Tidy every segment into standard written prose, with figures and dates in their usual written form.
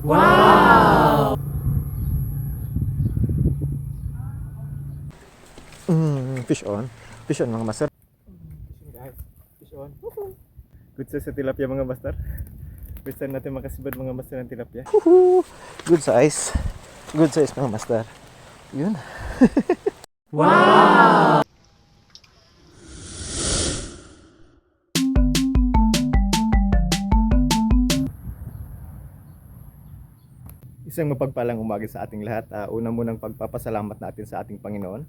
Wow! Fish on. Fish on mga master. Guys, fish on. Good size sa tilapia mga master. First time natin makasibad mga master ng tilapia. Good size. Good size mga master. Yun. Wow! Isang mapagpalang umaga sa ating lahat. Una munang pagpapasalamat natin sa ating Panginoon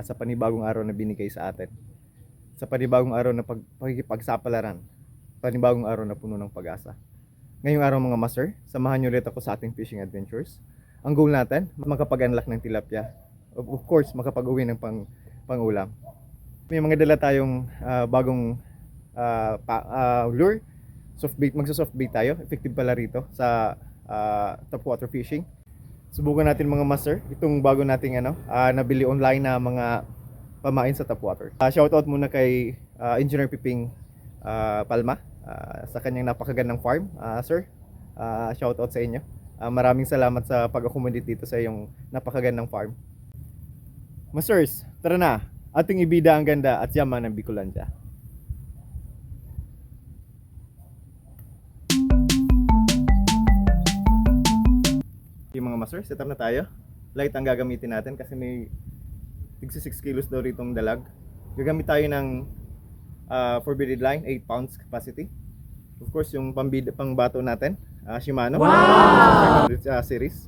sa panibagong araw na binigay sa atin. Sa panibagong araw na pakikipagsapalaran. Panibagong araw na puno ng pag-asa. Ngayong araw mga master, samahan niyo ulit ako sa ating fishing adventures. Ang goal natin, makapag-unlock ng tilapia. Of course, makapag-uwi ng pang-ulam. May mga dala tayong bagong lure. Magsa-soft bait tayo. Effective pala rito sa top water fishing. Subukan natin mga master itong bago nating nabili online na mga pamain sa top water. Shoutout muna kay Engineer Piping Palma sa kanyang napakagandang farm. Sir, shoutout sa inyo. Maraming salamat sa pag-accommodate dito sa iyong napakagandang farm. Masters, tara na. Ating ibida ang ganda at yaman ng Bicolandia. Okay mga master, set up na tayo. Light ang gagamitin natin kasi may 6 kilos daw ritong dalag. Gagamit tayo ng forbidden line, 8 pounds capacity. Of course, yung pangbato natin, Shimano. Wow! 500 series.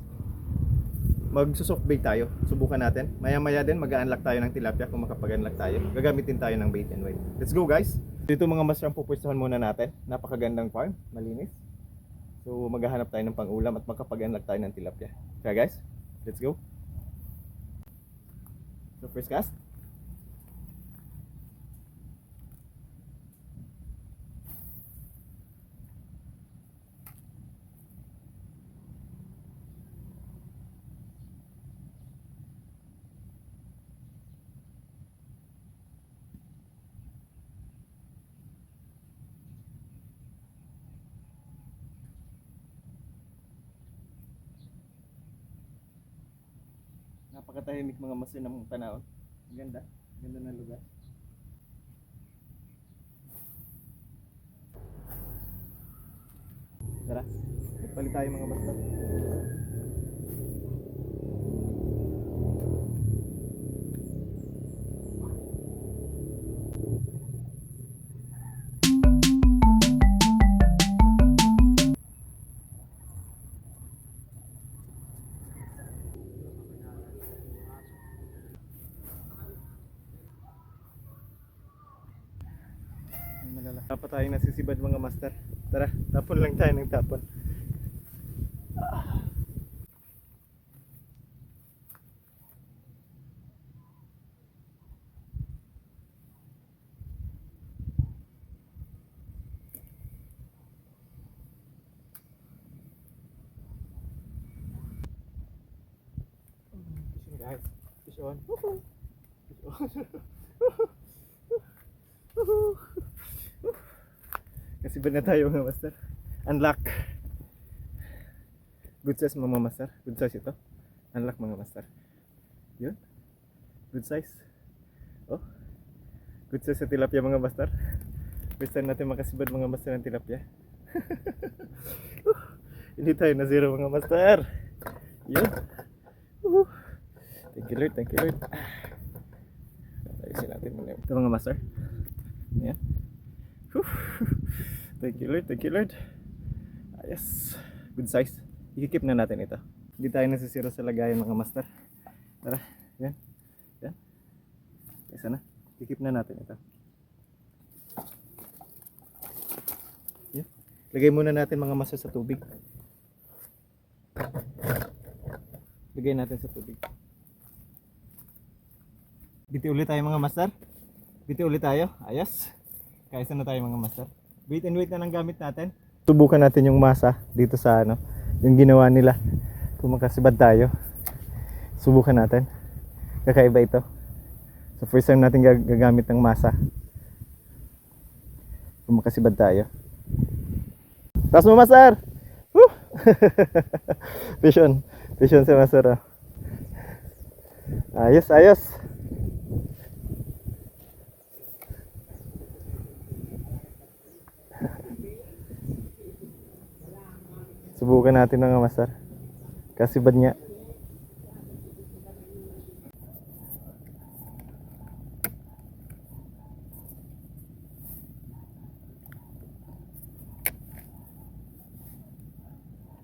Magsusoft bait tayo. Subukan natin. Maya-maya din mag-unlock tayo ng tilapia kung makapag-unlock tayo. Gagamitin tayo ng bait and weight. Let's go guys! Dito mga master ang pupwestuhan muna natin. Napakagandang farm, malinis. So maghahanap tayo ng pang-ulam at makapag-unlock tayo ng tilapia. Kaya guys, let's go! So first cast. Napakatahimik mga master ng panahon. Ganda. Ganda ng lugar. Tara, magpalit tayo mga master. Dapat tayo nasisibad mga master. Tara, tapon lang tayo ng tapon. Fishing guys, fish on. Fish on. Nasibad na tayo mga master. Unlock. Good size mga master. Good size ito. Unlock mga master. Yun. Good size. Oh. Good size sa tilapia mga master. First time natin makasibad mga master ng tilapia. Hindi tayo na zero mga master. Yun. Thank you Lord. Thank you Lord. Ayusin natin muna ito mga master. Yan. Thank you Lord, thank you Lord. Yes, good size. I-keep na natin ito. Hindi tayo nasisiro sa lagayan mga master. Tara, yan. Yan. Isa na. I-keep na natin ito. Yan. Lagay muna natin mga master sa tubig. Lagay natin sa tubig. Biti ulit tayo mga master. Biti ulit tayo. Ayos. Kaisa na tayo mga master. Bait and weight na ng gamit natin. Subukan natin yung masa dito sa yung ginawa nila. Kung makasibad tayo. Subukan natin. Kakaiba ito. So first time natin gagamit ng masa. Kung makasibad tayo. Taas mo master! Woo! Fish on. Fish on si Master. Oh. Ayos, ayos. Subukan natin mga Master. Kasi bad nga.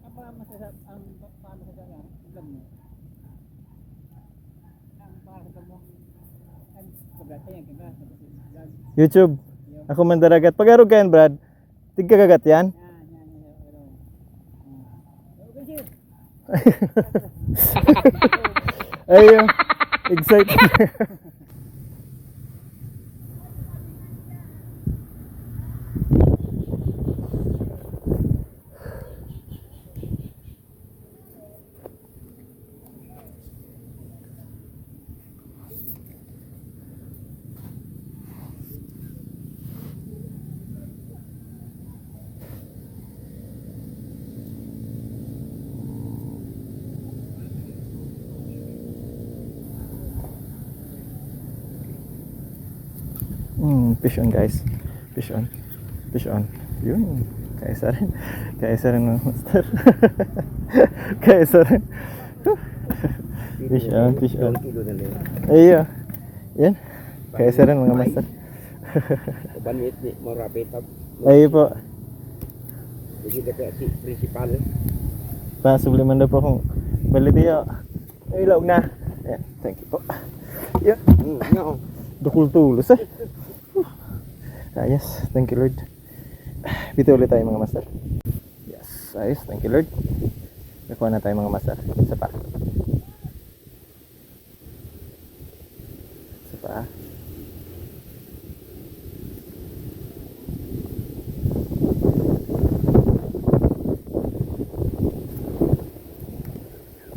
Apa masarap ang paano sa ganyan? Vlog mo. Ang para sa mo. Ang pagkata yan kaga sa vlog. YouTube. Ako mandaragat. Pag-arog kayan, Brad. Tigkagagat yan. Okay, sir. Ayun. Excited. Fish on guys. Fish on. Fish on. Yun. Kaisa rin. Kaisa rin mga Master. Kaisa rin. Fish on. Fish on. Ayun. Yan. Kaisa rin mga Master. Banit ni mo rapid up. Ayun po. Jadi dapat si principal. Pasubliman daw po kung balik niyo. Ay, ilaw na. Ayan. Thank you po. Yan. No. Dukul tulos eh. Ayos, thank you Lord. Bito ulit tayo mga Master. Yes, ayos, thank you Lord. Nakuha na tayo mga Master. Isa pa. Isa pa.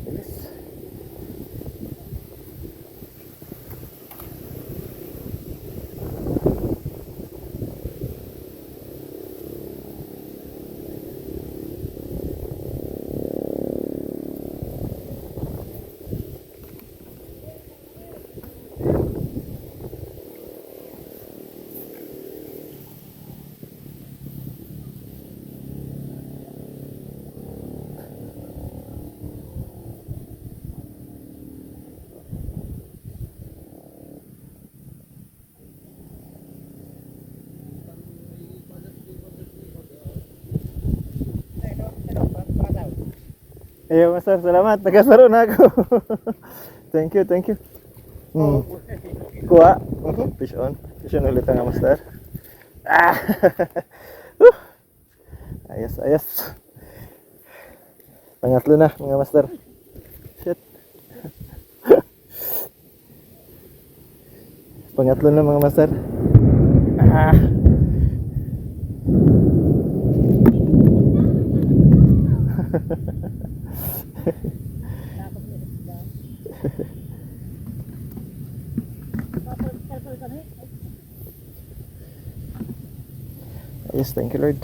Bilis. Ayo Master, salamat. Nagasaro na ako. Thank you, thank you. Kuha. Fish on. Fish on ulit nga Master. Ah! Ayos, ayos. Pangatlo na mga Master. Shit. Pangatlo na mga Master. Ah! Yes, thank you Lord.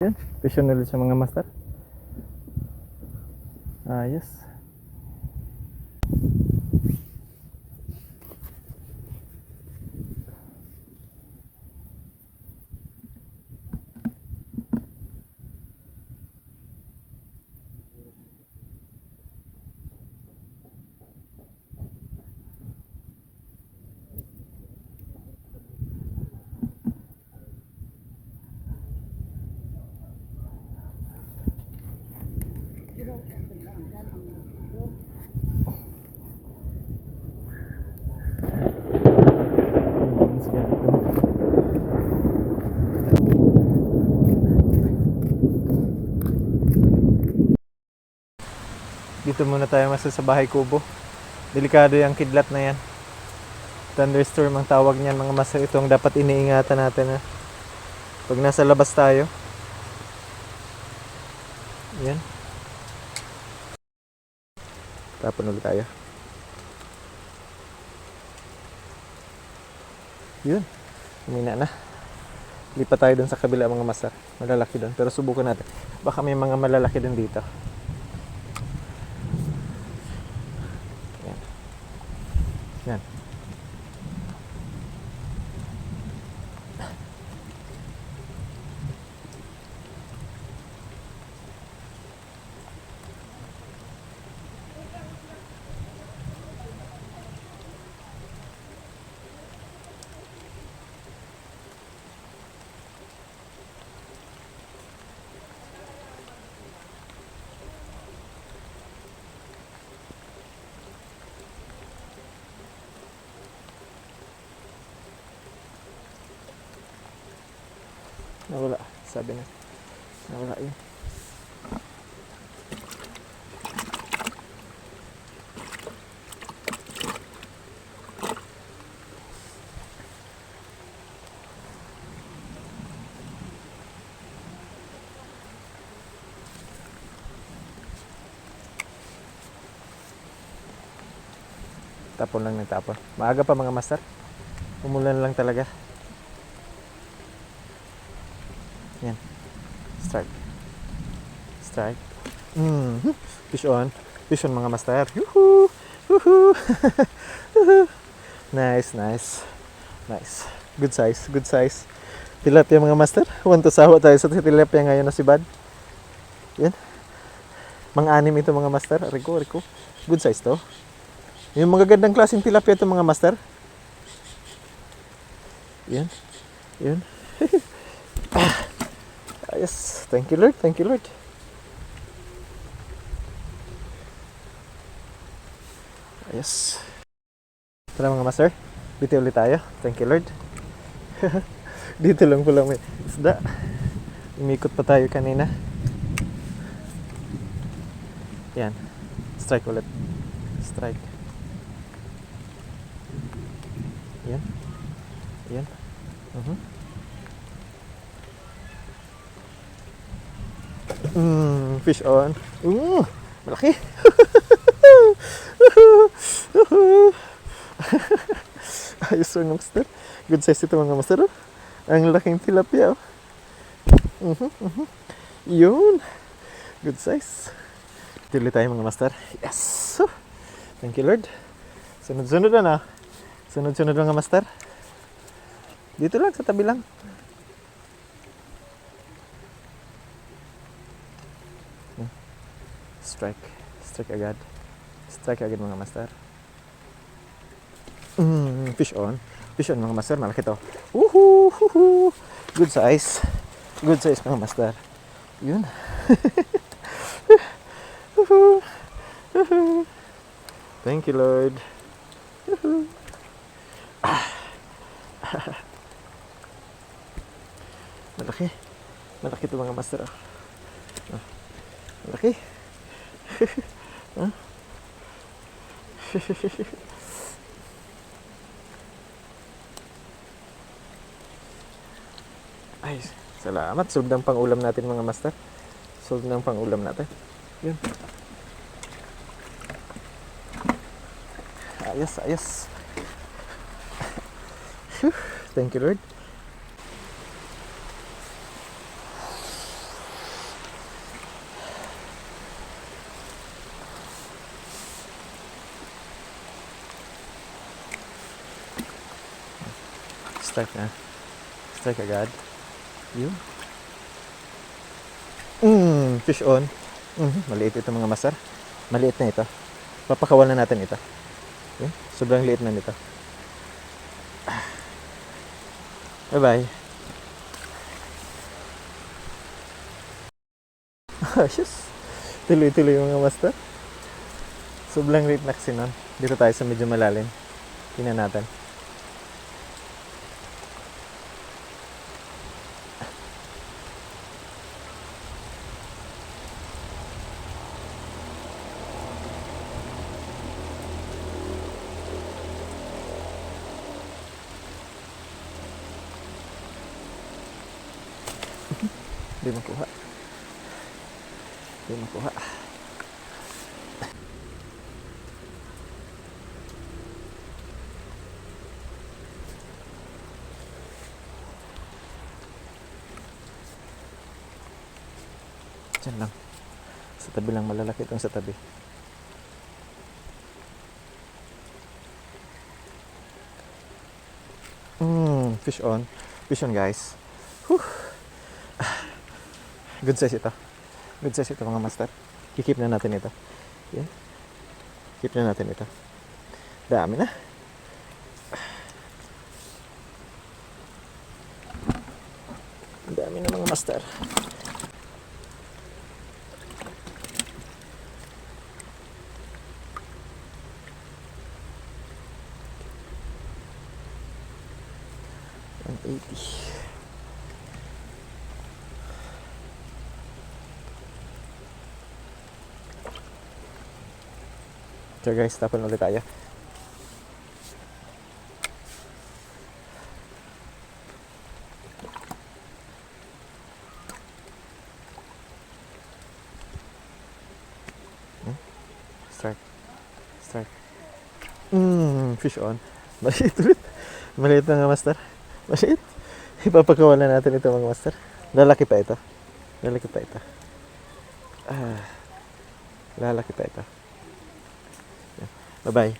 Yan, fish on ulit sa mga Master. Yes. Dito muna tayo sa bahay kubo. Delikado yung kidlat na yan. Thunderstorm ang tawag niyan mga Master. Ito ang dapat iniingatan natin. Pag nasa labas tayo. Yan. Tapon ulit tayo. Yun. Humina na. Lipat tayo dun sa kabila mga master. Malalaki dun. Pero subukan natin. Baka may mga malalaki din dito. Yan. Yan. Nawala. Sabi na. Nawala yun. Tapon lang ng tapon. Maaga pa mga master. Umulan lang talaga. Yan. Strike. Strike. Fish on. Fish on mga master. Yuhu! Yuhu! Nice, nice. Nice. Good size, good size. Tilapia mga master. Want to sawa tayo sa tilapia ngayon na si Bad. Yan. Mang-anim ito mga master. Rico, Rico. Good size to. Yung mga gandang klaseng tilapia ito mga master. Yan. Yan. Yes. Thank you Lord. Thank you Lord. Yes. Tara mga master. Biti ulit tayo. Thank you Lord. Dito lang pala may isda. Umikot pa tayo kanina. Yan. Strike ulit. Strike. Yan. Yan. Fish on. Malaki. Ayos mga master. Good size ito mga master. Oh. Ang laking tilapia. Oh. Yun. Good size. Tuloy tayo mga master. Yes. Thank you Lord. Sunod-sunod na. Sunod-sunod mga master. Dito lang sa tabi lang. Strike. Strike agad. Strike agad mga master. Fish on. Fish on mga master. Malaki to. Woohoo! Good size. Good size mga master. Yun. Thank you Lord. Malaki. Malaki to mga master. Malaki. Ay, salamat. Solve ng pang-ulam natin mga master. Solve ng pang-ulam natin. Yun. Ayos, ayos. Thank you Lord. Strike na. Strike agad. Yun. Fish on. Maliit ito mga master. Maliit na ito. Papakawalan natin ito. Yun. Sobrang liit na nito. Bye-bye. Ayos. Tuloy-tuloy mga master. Sobrang liit na kasi nun. Dito tayo sa medyo malalim. Tingnan natin. Hindi makuha. Hindi makuha. Sa tabi lang, malalaki itong sa tabi. Fish on. Fish on, guys. Whew. Good size ito. Good size ito mga master. Kikip na natin ito. Yan. Keep na natin ito. Dami na. Dami na mga master. $180. So guys, tapon ulit tayo. Strike. Strike. Fish on. Maliit ulit. Maliit na nga master. Maliit. Ipapakawalan natin ito mga master. Lalaki pa ito. Lalaki pa ito. Lalaki pa ito. Bye-bye.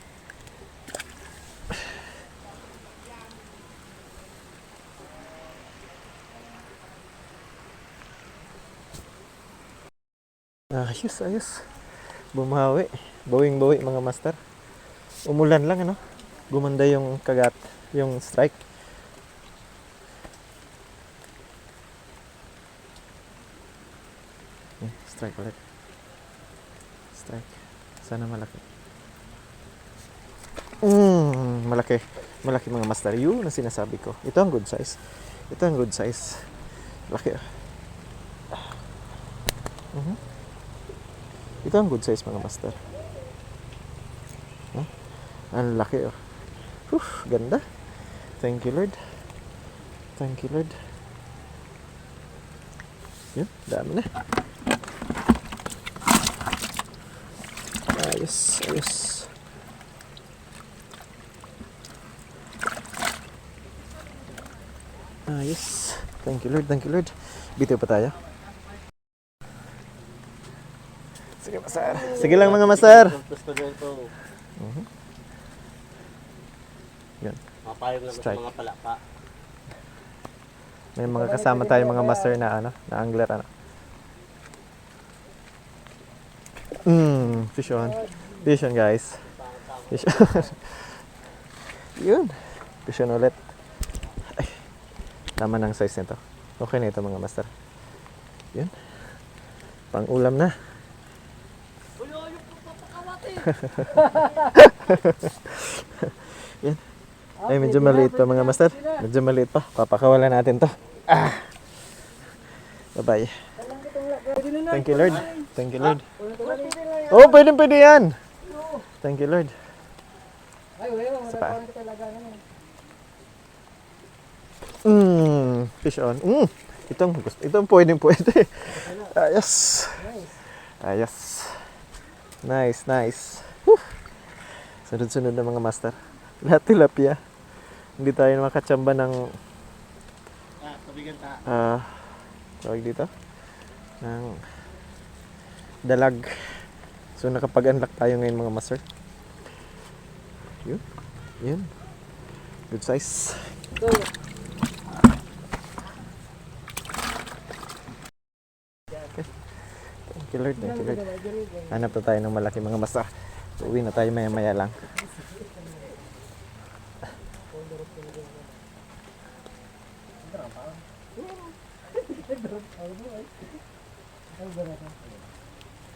Ayos, ayos. Bumawi. Bawing-bawi mga master. Umulan lang ano. Gumanda yung kagat, yung strike. Strike ulit. Strike. Sana malaki. Malaki. Malaki mga master. Yun ang sinasabi ko. Ito ang good size. Ito ang good size. Laki. Ito ang good size mga master. Ang laki oh. Ganda. Thank you Lord. Thank you Lord. Yun, dami na. Ayos, ayos. Ayos. Thank you Lord, thank you Lord. Bitiw pa tayo. Sige master. Sige lang mga master. Yan. Mapayag na sa mga palaka. May mga kasama tayo mga master na ano, na angler ano. Fish on. Fish on guys. Fish on. Yun. Fish on ulit. Ay. Tama ng size nito. Okay na ito mga master. Yun. Pang ulam na. Yan. Ay, medyo maliit pa mga master. Medyo maliit pa. Papakawalan natin to. Bye-bye. Thank you Lord. Thank you Lord. Oh, pwede yan. Thank you Lord. Sapa. Fish on. Itong pwede. Ayos. Ayos. Nice, nice. Sunod-sunod na mga master. Lahat tilapia. Hindi tayo makatsamba ng tawag dito ng dalag. So nakapag-unlock tayo ngayon mga master. Yun. Yun. Good size. Okay. Thank you Lord, thank you Lord. Hanap na tayo ng malaki mga master. Uwi na tayo maya-maya lang.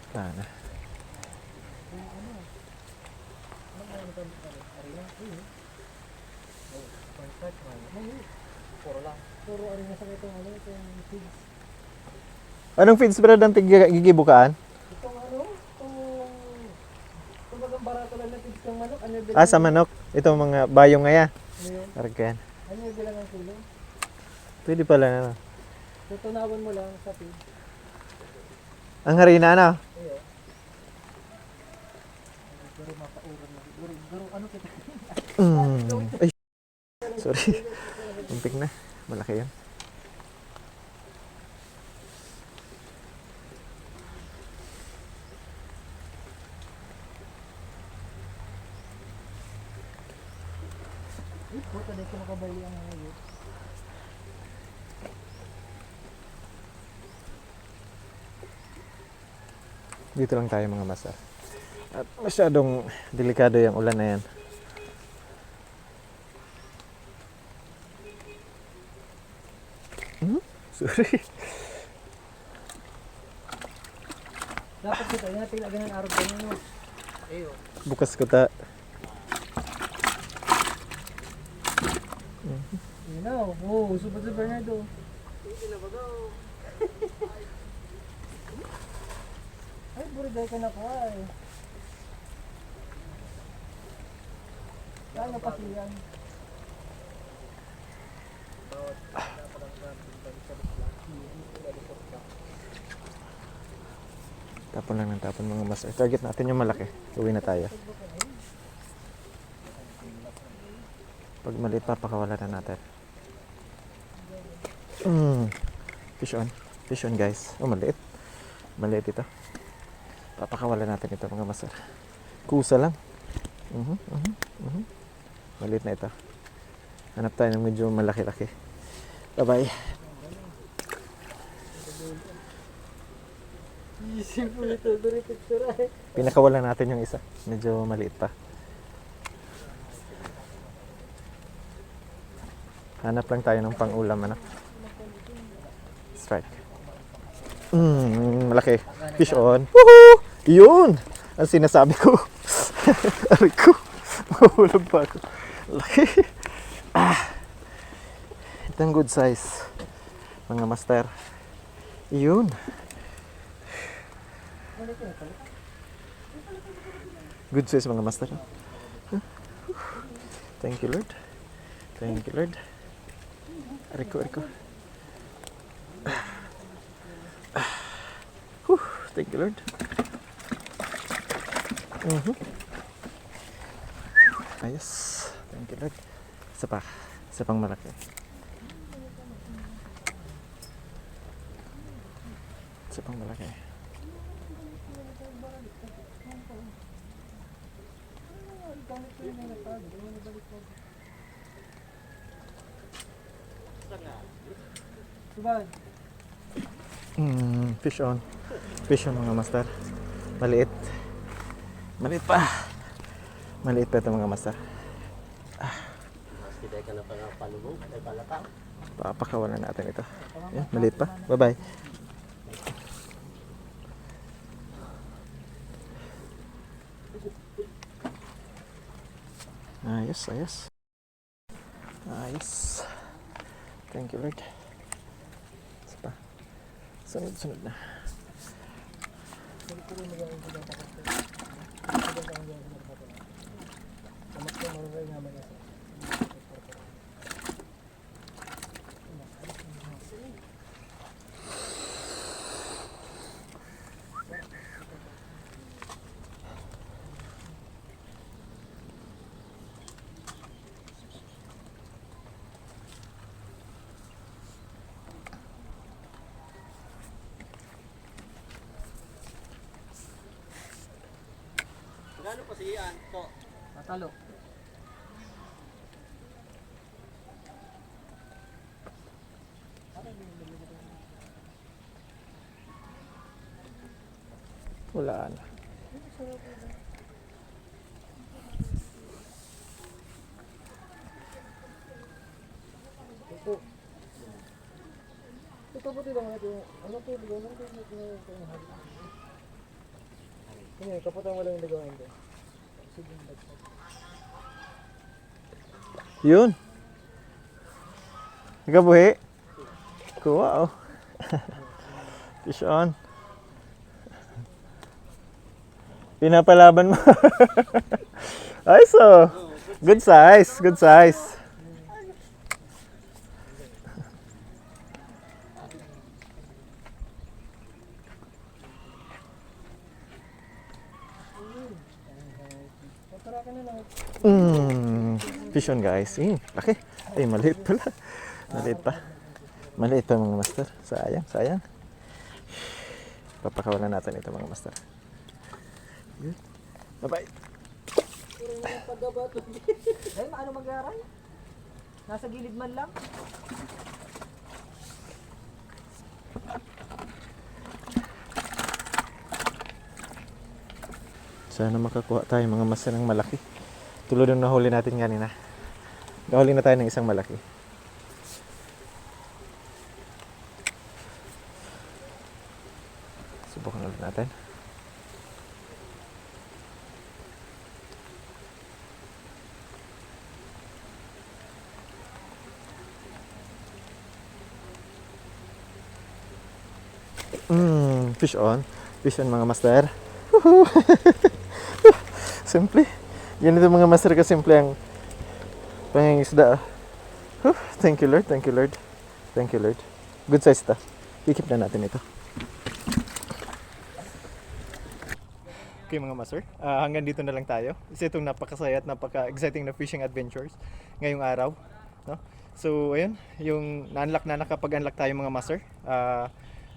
Sana. Anong feeds brad ang gigibukaan? Sa manok. Ito mga bayong nga ya. Argan. Ano yung bilang ng kilo? Pwede pala na. Tutunawan mo lang sa feed. Ang harina na. Iyo. Pero mapauran na. Pero ano kita? Ay. Sorry. Umpik na. Malaki yan. Puta, dahil ko makabali ang ngayon. Dito lang tayo mga master. At masyadong delikado yung ulan na yan. Sorry. Dapat kita, yun natin lagyan ng araw ganyan mo. Ayo. Bukas ko ta. Yun na, oh, super si Bernardo. Hindi na ba daw? Ay, buriday ka na po ay. Saan na pati yan? Tapon lang ng tapon mga master. Target natin yung malaki. Uwi na tayo. Pag maliit pa, pakawala na natin. Fish on. Fish on guys. Oh, maliit. Maliit ito. Papakawala natin ito mga master. Kusa lang. Maliit na ito. Hanap tayo ng medyo malaki-laki. Bye-bye. Isip mo ito, duri picture ay. Pinakawalan natin yung isa. Medyo maliit pa. Hanap lang tayo ng pang-ulam, ano? Strike. Malaki. Fish on. Woohoo! Yun! Ang sinasabi ko. Aray ko. Mahulog pa ako. Laki. Itong good size. Mga master. Yun. Good size mga master. Thank you Lord. Thank you Lord. Ariko. Thank you Lord. Ayos. Thank you Lord. Isa pa. Isa pang malaki. Isa pang malaki. Subad. Fish on. Fish on mga master. Maliit. Maliit pa. Maliit pa ito mga master. Mas kita ka na palubog, ay palataw. Papakawalan natin ito. Yan, maliit pa. Bye-bye. Ayos. Ayos. Thank you Lord. Isa pa. Sunod na. Gano'n pa siyan? To. Matalo. Wala na. Ito buti lang natin. Ano po yung ligaw? Ano po yung ligaw? Ano kaputan mo lang yung ligaw hindi. Sige, bagsak. Yun. Nagabuhi. Kuha oh. Fish on. Pinapalaban mo. Ay so. Good size. Good size. Fish on guys. Laki. Ay, maliit pala. Maliit pa. Maliit pa mga master. Sayang. Papakawalan natin ito mga master. Good. Bye-bye. Ay, ano mag-aaral? Nasa gilid man lang. Sana makakuha tayo mga master ng malaki. Tulad ng nahuli natin kanina. Nahuli na tayo ng isang malaki. Subukan ulit natin. Fish on. Fish on mga master. Simple. Yan ito mga master ka simple ang pangingisda. Thank you Lord, thank you Lord. Thank you Lord. Good size ito. Ikip na natin ito. Okay mga master, hanggang dito na lang tayo. Isa itong napakasaya at napaka-exciting na fishing adventures ngayong araw. No? So ayun, yung na-unlock na nakapag-unlock tayo mga master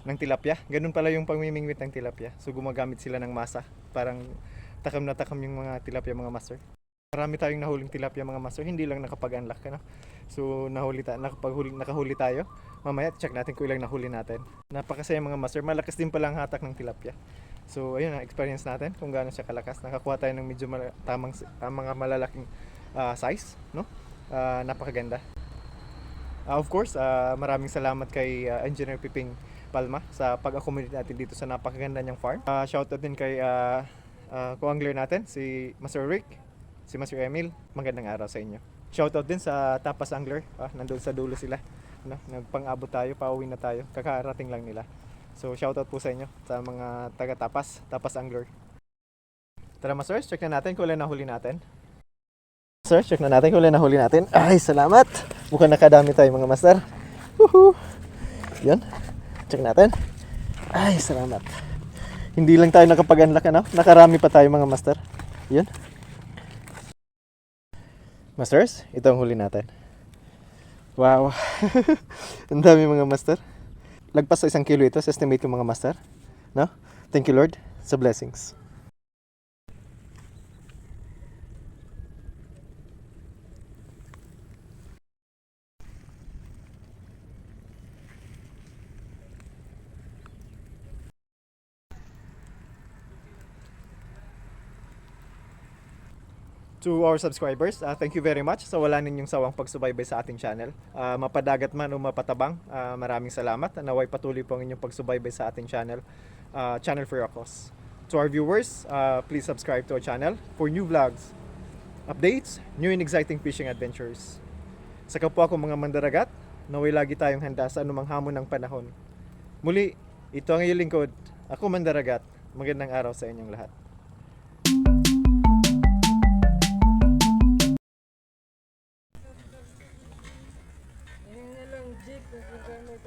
ng tilapia. Ganun pala yung pamimingwit ng tilapia. So gumagamit sila ng masa. Parang takam na takam yung mga tilapia mga master. Marami tayong nahuling tilapia mga master, hindi lang nakapag-unlock ka, no? So nakahuli tayo. Mamaya check natin kung ilang nahuli natin. Napakasaya mga master, malakas din pala ang hatak ng tilapia. So ayun ang experience natin kung gaano siya kalakas. Nakakuha tayo ng medyo tamang mga malalaking size, no? Napakaganda. Of course, maraming salamat kay Engineer Piping Palma sa pag-accommodate natin dito sa napakaganda niyang farm. Shoutout din kay co-angler natin, si Master Rick, si Master Emil. Magandang araw sa inyo. Shoutout din sa Tapas Angler, nandun sa dulo sila. No? Nagpang-abot tayo, pauwi na tayo. Kakarating lang nila. So shoutout po sa inyo, sa mga taga-Tapas, Tapas Angler. Tara Master, check na natin kung ilan nahuli natin. Sir, check na natin kung ilan nahuli natin. Ay, salamat! Mukhang nakadami tayo mga master. Woohoo! Yan. Check natin. Ay, salamat. Hindi lang tayo nakapag-unlock, ano? Nakarami pa tayo mga master. Yan. Masters, ito ang huli natin. Wow. Ang dami mga master. Lagpas sa 1 kilo ito sa estimate ko mga master. No? Thank you Lord sa blessings. To our subscribers, thank you very much sa wala ninyong sawang pagsubaybay sa ating channel. Mapadagat man o mapatabang, maraming salamat. Naway patuloy po ang inyong pagsubaybay sa ating channel, Channel for Your Cause. To our viewers, please subscribe to our channel for new vlogs, updates, new and exciting fishing adventures. Sa kapwa ko mga mandaragat, naway lagi tayong handa sa anumang hamon ng panahon. Muli, ito ang iyong lingkod. Ako mandaragat. Magandang araw sa inyong lahat. Yan na lang, Jake, kung may